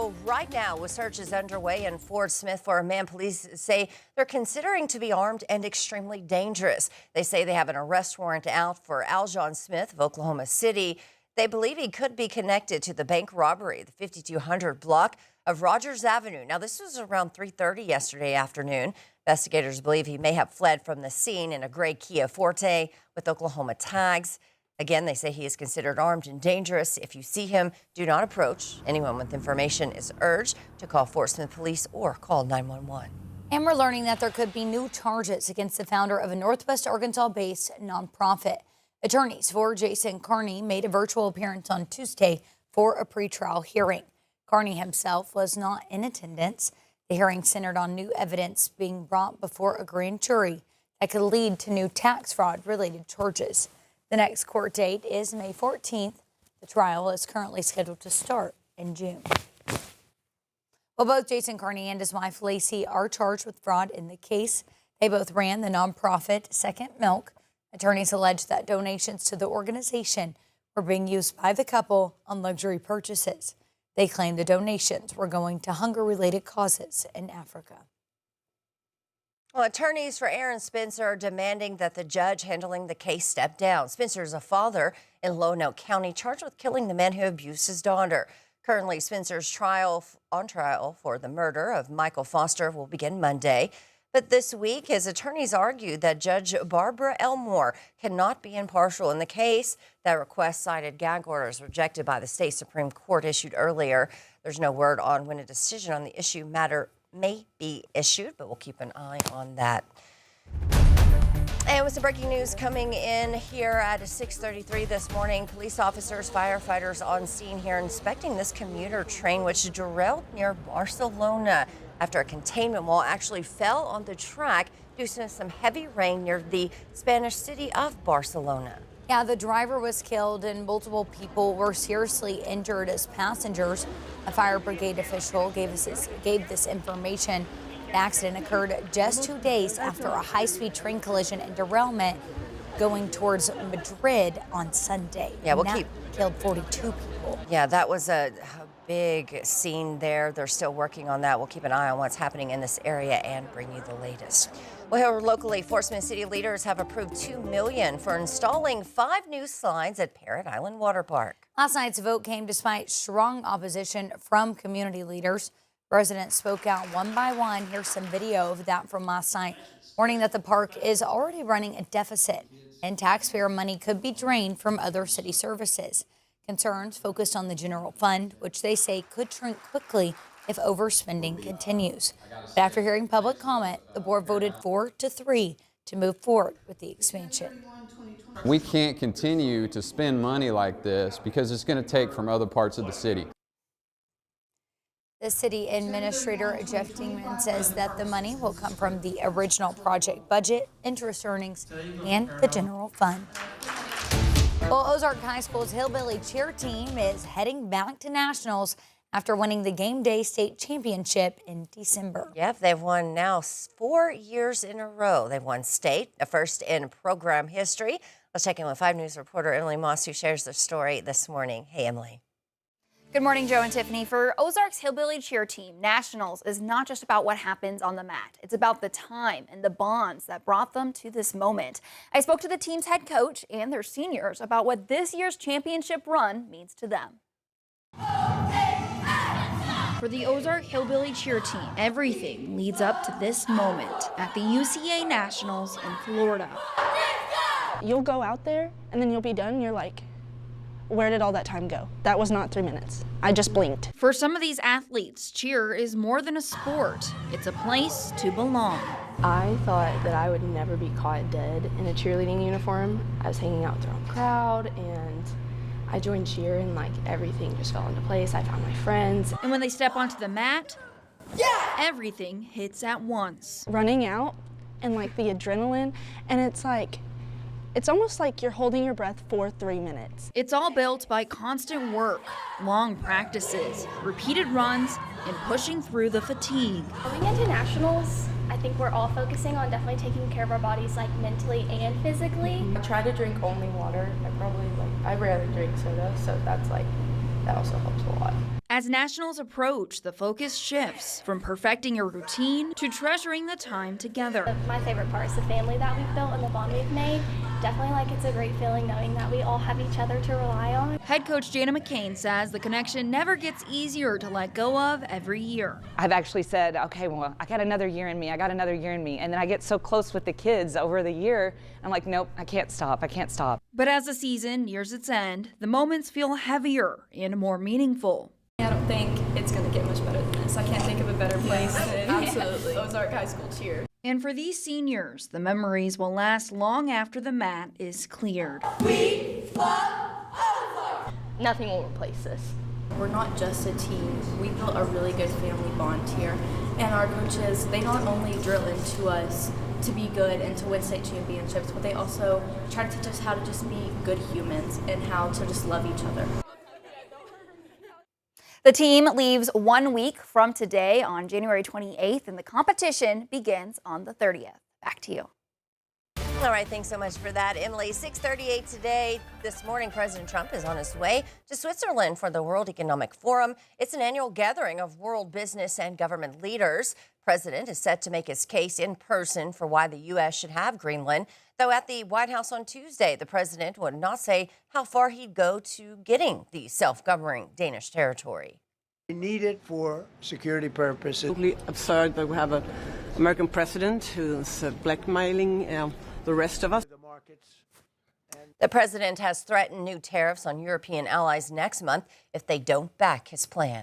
So right now, a search is underway in Fort Smith for a man police say they're considering to be armed and extremely dangerous. They say they have an arrest warrant out for Aljon Smith of Oklahoma City. They believe he could be connected to the bank robbery, the 5200 block of Rogers Avenue. Now, this was around 3:30 yesterday afternoon. Investigators believe he may have fled from the scene in a gray Kia Forte with Oklahoma tags. Again, they say he is considered armed and dangerous. If you see him, do not approach. Anyone with information is urged to call Fort Smith Police or call 911. And we're learning that there could be new charges against the founder of a Northwest Arkansas-based nonprofit. Attorneys for Jason Carney made a virtual appearance on Tuesday for a pretrial hearing. Carney himself was not in attendance. The hearing centered on new evidence being brought before a grand jury that could lead to new tax fraud-related charges. The next court date is May 14th. The trial is currently scheduled to start in June. Well, both Jason Carney and his wife Lacey are charged with fraud in the case. They both ran the nonprofit Second Milk. Attorneys allege that donations to the organization were being used by the couple on luxury purchases. They claim the donations were going to hunger-related causes in Africa. Well, attorneys for Aaron Spencer are demanding that the judge handling the case step down. Spencer is a father in Lonoke County charged with killing the man who abused his daughter. Currently, Spencer's trial for the murder of Michael Foster will begin Monday. But this week, his attorneys argued that Judge Barbara Elmore cannot be impartial in the case. That request cited gag orders rejected by the state Supreme Court issued earlier. There's no word on when a decision on the issue matter may be issued, but we'll keep an eye on that. And with some breaking news coming in here at 6:33 this morning, police officers, firefighters on scene here inspecting this commuter train which derailed near Barcelona after a containment wall actually fell on the track due to some heavy rain near the Spanish city of Barcelona. Yeah, the driver was killed and multiple people were seriously injured as passengers. A fire brigade official gave this information. The accident occurred just 2 days after a high-speed train collision and derailment going towards Madrid on Sunday. Yeah, killed 42 people. Yeah, that was a big scene there. They're still working on that. We'll keep an eye on what's happening in this area and bring you the latest. Well, here locally, Fort Smith City leaders have approved $2 million for installing 5 new slides at Parrot Island Water Park. Last night's vote came despite strong opposition from community leaders. Residents spoke out one by one. Here's some video of that from last night, warning that the park is already running a deficit and taxpayer money could be drained from other city services. Concerns focused on the general fund, which they say could shrink quickly if overspending continues. But after hearing public comment, the board voted 4-3 to move forward with the expansion. We can't continue to spend money like this because it's going to take from other parts of the city. The city administrator, Jeff Dingman, says that the money will come from the original project budget, interest earnings, and the general fund. Well, Ozark High School's Hillbilly cheer team is heading back to nationals after winning the game day state championship in December. Yep, they've won now 4 years in a row. They've won state, a first in program history. Let's check in with 5 News reporter Emily Moss, who shares the story this morning. Hey, Emily. Good morning, Joe and Tiffany. For Ozark's Hillbilly cheer team, nationals is not just about what happens on the mat. It's about the time and the bonds that brought them to this moment. I spoke to the team's head coach and their seniors about what this year's championship run means to them. For the Ozark Hillbilly cheer team, everything leads up to this moment at the UCA Nationals in Florida. You'll go out there and then you'll be done and you're like, where did all that time go? That was not 3 minutes. I just blinked. For some of these athletes, cheer is more than a sport. It's a place to belong. I thought that I would never be caught dead in a cheerleading uniform. I was hanging out with the wrong crowd and I joined cheer and like everything just fell into place. I found my friends. And when they step onto the mat, everything hits at once. Running out and like the adrenaline, and it's almost like you're holding your breath for 3 minutes. It's all built by constant work, long practices, repeated runs, and pushing through the fatigue. Going into nationals, I think we're all focusing on definitely taking care of our bodies, like mentally and physically. I try to drink only water. I rarely drink soda, so that also helps a lot. As nationals approach, the focus shifts from perfecting a routine to treasuring the time together. My favorite part is the family that we've built and the bond we've made. Definitely it's a great feeling knowing that we all have each other to rely on. Head coach Jana McCain says the connection never gets easier to let go of every year. I've actually said, okay, well, I got another year in me. And then I get so close with the kids over the year. I'm like, nope, I can't stop. But as the season nears its end, the moments feel heavier and more meaningful. I don't think it's going to get much better than this. I can't think of a better place than Ozark High School cheer. And for these seniors, the memories will last long after the mat is cleared. We love Ozark! Nothing will replace this. We're not just a team. We built a really good family bond here. And our coaches, they not only drill into us to be good and to win state championships, but they also try to teach us how to just be good humans and how to just love each other. The team leaves 1 week from today on January 28th, and the competition begins on the 30th. Back to you. All right, thanks so much for that, Emily. 6:38 today. This morning, President Trump is on his way to Switzerland for the World Economic Forum. It's an annual gathering of world business and government leaders. President is set to make his case in person for why the U.S. should have Greenland. Though at the White House on Tuesday, the president would not say how far he'd go to getting the self-governing Danish territory. We need it for security purposes. It's totally absurd that we have an American president who's blackmailing the rest of us. The president has threatened new tariffs on European allies next month if they don't back his plan.